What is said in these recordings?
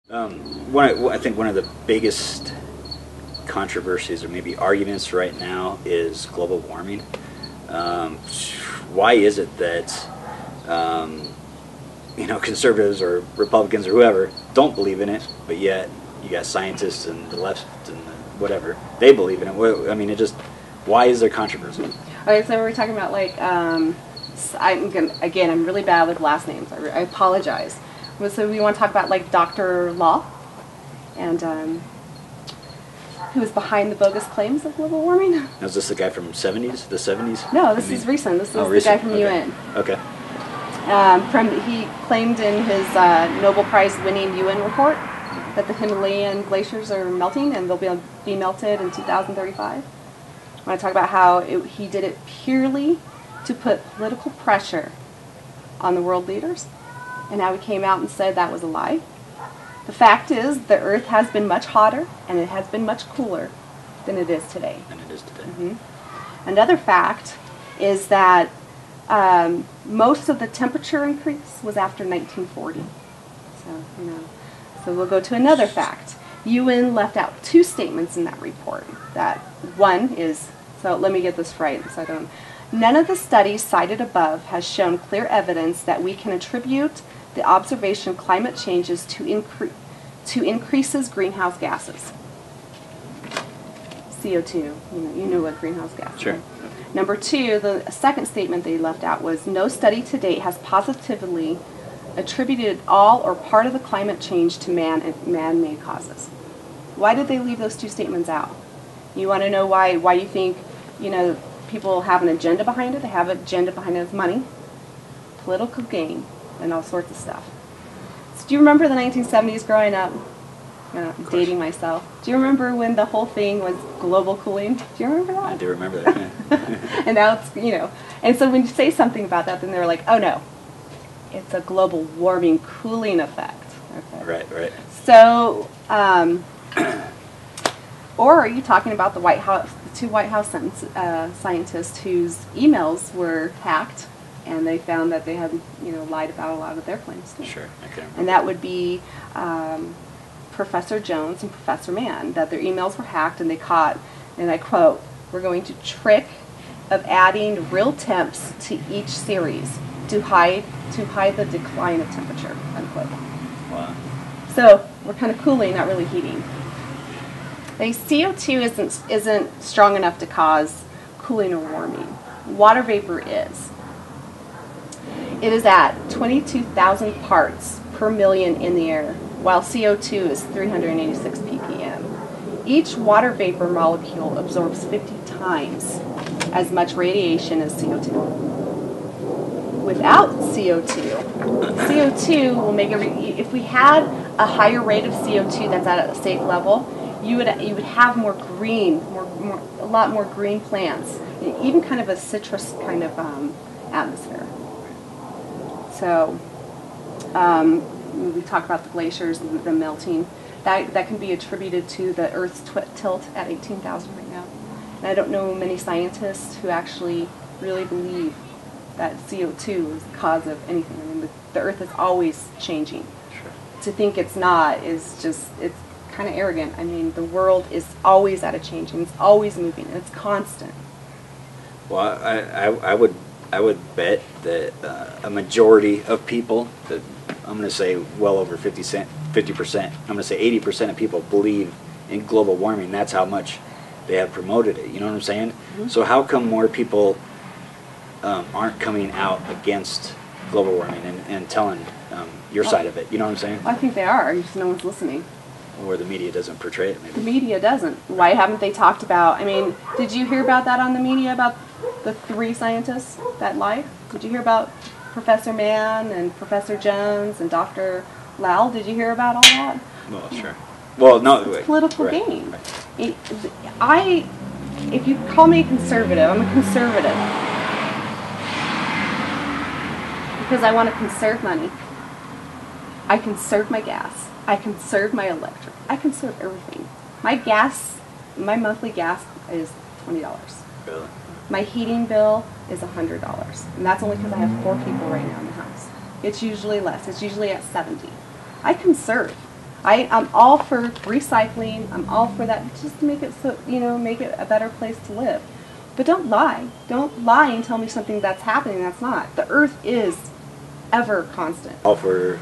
I think one of the biggest controversies or maybe arguments right now is global warming. Why is it that conservatives or Republicans or whoever don't believe in it, but yet you got scientists and the left and whatever, they believe in it? I mean, why is there controversy? Okay, so we're talking about I'm really bad with last names. I apologize. So we want to talk about Dr. Law and who was behind the bogus claims of global warming. Now, is this the guy from the 70s? No, this is recent. This is the guy from UN. Okay. He claimed in his Nobel Prize winning UN report that the Himalayan glaciers are melting and they'll be melted in 2035. I want to talk about how he did it purely to put political pressure on the world leaders, and how he came out and said that was a lie. The fact is, the Earth has been much hotter and it has been much cooler than it is today. Another fact is that most of the temperature increase was after 1940. So we'll go to another fact. UN left out two statements in that report. That one is, so let me get this right so I don't. None of the studies cited above has shown clear evidence that we can attribute the observation of climate changes to increases greenhouse gases. CO2, you know what greenhouse gas is. Sure. Number two, the second statement they left out was, no study to date has positively attributed all or part of the climate change to man-made causes. Why did they leave those two statements out? You want to know why you think, people have an agenda behind it? They have an agenda behind it of money, political gain, and all sorts of stuff. So do you remember the 1970s growing up? Dating myself. Do you remember when the whole thing was global cooling? Do you remember that? I do remember that. Yeah. And now it's, and so when you say something about that, then they're like, oh no, it's a global warming cooling effect. Okay. Right. So, or are you talking about the two White House scientists whose emails were hacked, and they found that they had, lied about a lot of their claims too. Sure, okay. And that would be Professor Jones and Professor Mann, that their emails were hacked and they caught, and I quote, "We're going to trick of adding real temps to each series to hide the decline of temperature," unquote. Wow. So we're kind of cooling, not really heating. CO2 isn't strong enough to cause cooling or warming. Water vapor is. It is at 22,000 parts per million in the air, while CO2 is 386 ppm. Each water vapor molecule absorbs 50 times as much radiation as CO2. Without CO2 will make if we had a higher rate of CO2 that's at a safe level, you would have a lot more green plants, and even kind of a citrus kind of atmosphere. So we talk about the glaciers, the melting. That can be attributed to the Earth's tilt at 18,000 right now. And I don't know many scientists who actually really believe that CO2 is the cause of anything. I mean, the Earth is always changing. Sure. To think it's not is just, it's kind of arrogant. I mean, the world is always at a change, and it's always moving, and it's constant. Well, I would bet that a majority of people, that I'm going to say well over 50%, I'm going to say 80% of people believe in global warming. That's how much they have promoted it. You know what I'm saying? Mm-hmm. So how come more people aren't coming out against global warming and telling your side of it? You know what I'm saying? Well, I think they are. Just no one's listening. Or the media doesn't portray it, maybe. The media doesn't. Why haven't they talked about, I mean, did you hear about that on the media, about the 3 scientists that lied? Did you hear about Professor Mann and Professor Jones and Dr. Lal? Did you hear about all that? Well, sure. Well, no. It's political gain. Right. If you call me a conservative, I'm a conservative. Because I want to conserve money. I conserve my gas. I conserve my electric. I conserve everything. My monthly gas is $20. Really? My heating bill is $100. And that's only because I have 4 people right now in the house. It's usually less. It's usually at 70. I conserve. I'm all for recycling. I'm all for that, just to make it so, make it a better place to live. But don't lie. Don't lie and tell me something that's happening that's not. The earth is ever constant. All for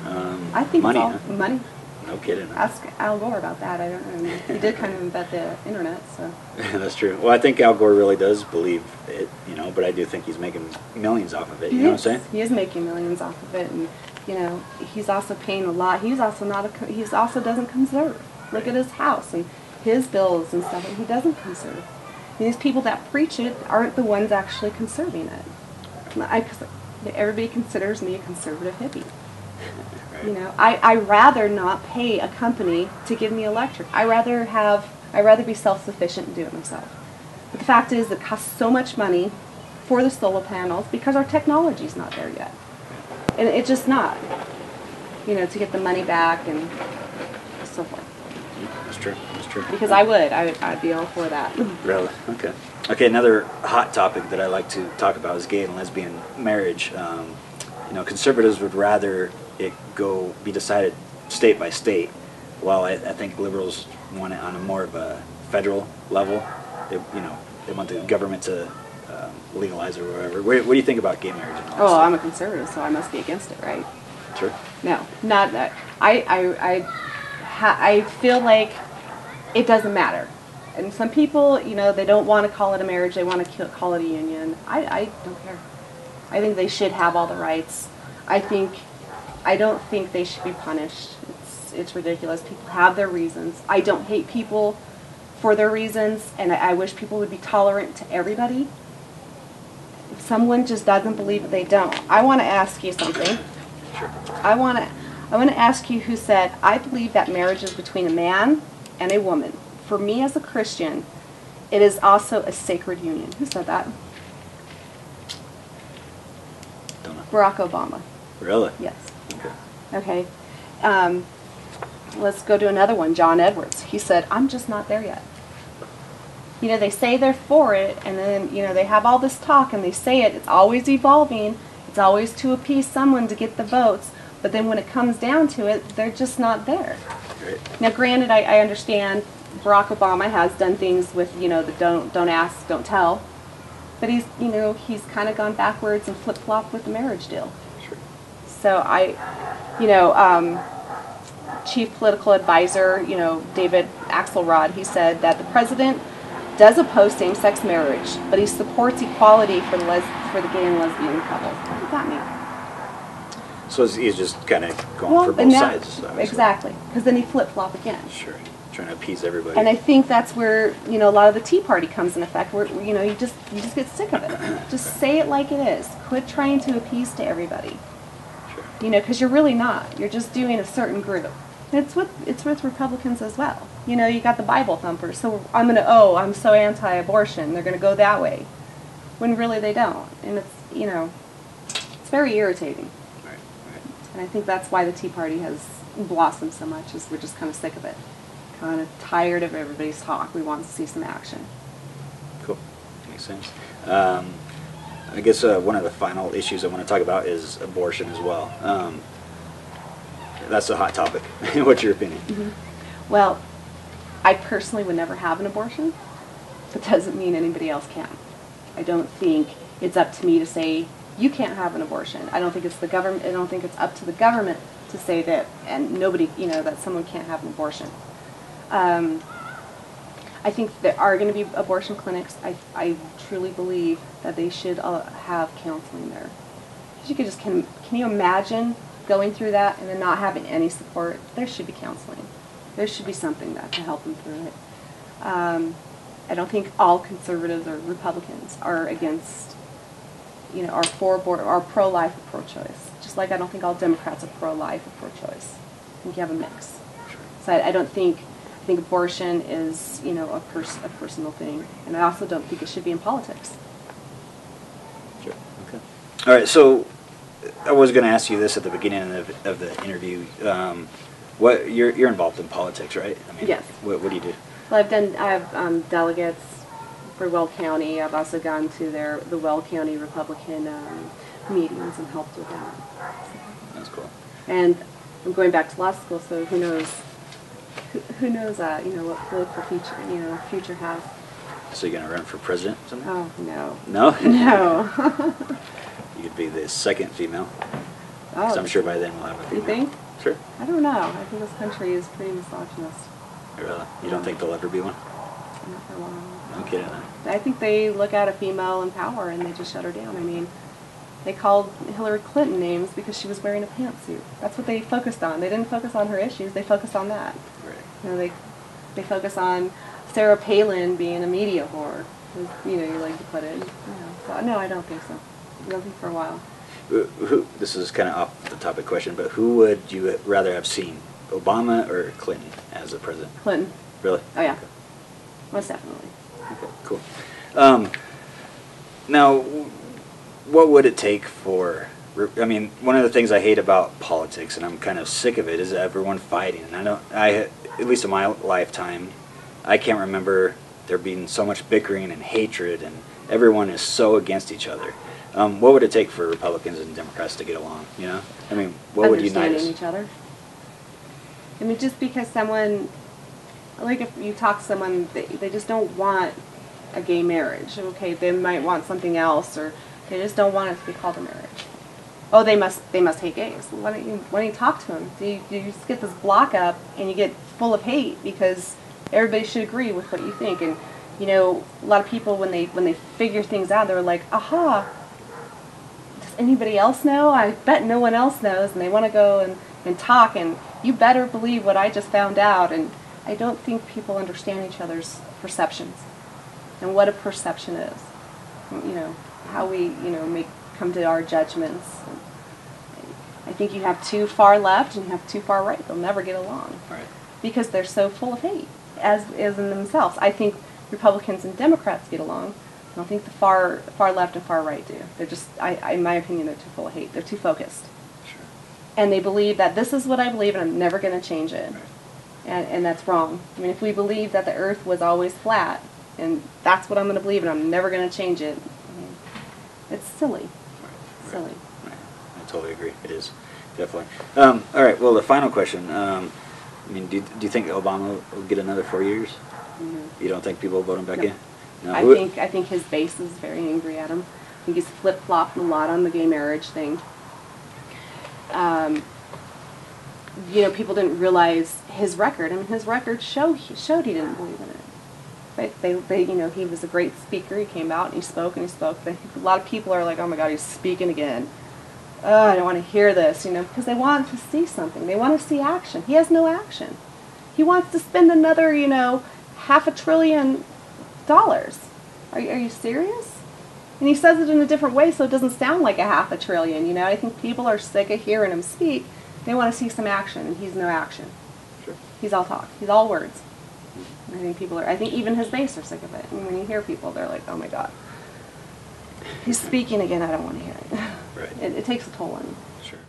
I think money, it's all huh? money. No kidding. Ask Al Gore about that. I don't know. He did kind of invent the internet, so. That's true. Well, I think Al Gore really does believe it, but I do think he's making millions off of it. You know what I'm saying? He is making millions off of it, and he's also paying a lot. He's also he's also doesn't conserve. Look at his house and his bills and stuff, and he doesn't conserve. And these people that preach it aren't the ones actually conserving it. Everybody considers me a conservative hippie. Right. I rather not pay a company to give me electric. I rather be self-sufficient and do it myself. But the fact is, it costs so much money for the solar panels because our technology's not there yet, and it's just not. To get the money back and so forth. That's true. That's true. Because I'd be all for that. Really? Okay. Okay. Another hot topic that I like to talk about is gay and lesbian marriage. Conservatives would rather it be decided state by state, while I think liberals want it on a more of a federal level. They want the government to legalize it or whatever. What do you think about gay marriage? And all that stuff? I'm a conservative, so I must be against it, right? Sure. No, not that. I feel like it doesn't matter. And some people, they don't want to call it a marriage. They want to call it a union. I don't care. I think they should have all the rights. I don't think they should be punished. It's ridiculous. People have their reasons. I don't hate people for their reasons, and I wish people would be tolerant to everybody. If someone just doesn't believe it, they don't. I want to ask you something. Sure. I want to ask you who said, I believe that marriage is between a man and a woman. For me as a Christian, it is also a sacred union. Who said that? Don't know. Barack Obama. Really? Yes. Okay. Okay. Let's go to another one, John Edwards. He said, I'm just not there yet. They say they're for it, and then, they have all this talk, and they say it. It's always evolving. It's always to appease someone to get the votes. But then when it comes down to it, they're just not there. Right. Now, granted, I understand Barack Obama has done things with, the don't ask, don't tell. But he's kind of gone backwards and flip-flopped with the marriage deal. Sure. So Chief Political Advisor, David Axelrod, he said that the president does oppose same-sex marriage, but he supports equality for the gay and lesbian couples. What does that mean? So he's just kind of going for both sides. Obviously. Exactly, because then he flip-flop again. Sure. Trying to appease everybody. And I think that's where, a lot of the Tea Party comes in effect, where, you just get sick of it. Just say it like it is. Quit trying to appease to everybody. Sure. Because you're really not. You're just doing a certain group. And it's with Republicans as well. You got the Bible thumpers. So I'm so anti-abortion. They're going to go that way. When really they don't. And it's very irritating. Right. And I think that's why the Tea Party has blossomed so much, is we're just kind of sick of it. Kind of tired of everybody's talk. We want to see some action. Cool. Makes sense. I guess one of the final issues I want to talk about is abortion as well. That's a hot topic. What's your opinion? Mm-hmm. Well, I personally would never have an abortion, but doesn't mean anybody else can. I don't think it's up to me to say you can't have an abortion. I don't think it's the government. I don't think it's up to the government to say that, and nobody, that someone can't have an abortion. I think there are going to be abortion clinics. I truly believe that they should have counseling there. Because you could just, can you imagine going through that and then not having any support? There should be counseling. There should be something to help them through it. I don't think all conservatives or Republicans are against, are for are pro-life or pro-choice. Just like I don't think all Democrats are pro-life or pro-choice. I think you have a mix. So I think abortion is, a personal thing. And I also don't think it should be in politics. Sure. Okay. All right. So I was going to ask you this at the beginning of the interview. What you're involved in politics, right? I mean, yes. What do you do? Well, I have delegates for Weld County. I've also gone to the Weld County Republican meetings and helped with that. That's cool. And I'm going back to law school, so who knows who knows, what political future has. So you're gonna run for president or something? Oh, no. No? No. You could be the second female. Because Oh. I'm sure by then we'll have a female. You think? Sure. I don't know. I think this country is pretty misogynist. Really? You don't think there'll ever be one? Not for a while. No kidding, huh? I think they look at a female in power and they just shut her down. I mean, they called Hilary Clinton names because she was wearing a pantsuit. That's what they focused on. They didn't focus on her issues. They focused on that. Right. They focus on Sarah Palin being a media whore, as, you like to put it. So, no, I don't think so. I don't think for a while. This is kind of off the topic question, but who would you rather have seen, Obama or Clinton as the president? Clinton. Really? Oh, yeah. Okay. Most definitely. Okay, cool. Now, what would it take for, I mean, one of the things I hate about politics, and I'm kind of sick of it, is everyone fighting. And at least in my lifetime, I can't remember there being so much bickering and hatred, and everyone is so against each other. What would it take for Republicans and Democrats to get along, I mean, what would unite us? Understanding each other. I mean, just because someone, like if you talk to someone, they just don't want a gay marriage. Okay, they might want something else, or they just don't want it to be called a marriage. Oh, they must hate gays. Well, why don't you talk to them? You just get this block up and you get full of hate because everybody should agree with what you think. And a lot of people when they figure things out, they're like, aha. Does anybody else know? I bet no one else knows, and they want to go and talk, and you better believe what I just found out. And I don't think people understand each other's perceptions and what a perception is. How we come to our judgments. I think you have too far left and you have too far right. They'll never get along. Right. Because they're so full of hate, as in themselves. I think Republicans and Democrats get along. I don't think the far left and far right do. They're just, in my opinion, they're too full of hate. They're too focused. Sure. And they believe that this is what I believe and I'm never going to change it. Right. And that's wrong. I mean, if we believe that the earth was always flat, and that's what I'm going to believe and I'm never going to change it, I mean, it's silly. Right. Silly. Right. I totally agree. It is. Definitely. All right. Well, the final question. I mean, do you think Obama will get another 4 years? Mm-hmm. You don't think people will vote him back in? No. I think his base is very angry at him. I think he's flip-flopped a lot on the gay marriage thing. People didn't realize his record. I mean, his record showed he didn't believe in it. Right? He was a great speaker. He came out and he spoke. But a lot of people are like, oh my God, he's speaking again. Oh, I don't want to hear this, because they want to see something. They want to see action. He has no action. He wants to spend another, $500 billion. Are you serious? And he says it in a different way so it doesn't sound like $500 billion. I think people are sick of hearing him speak. They want to see some action, and he's no action. Sure. He's all talk. He's all words. I think even his base are sick of it. And when you hear people, they're like, oh my God. He's speaking again. I don't want to hear it. Right. It takes a toll on you. Sure.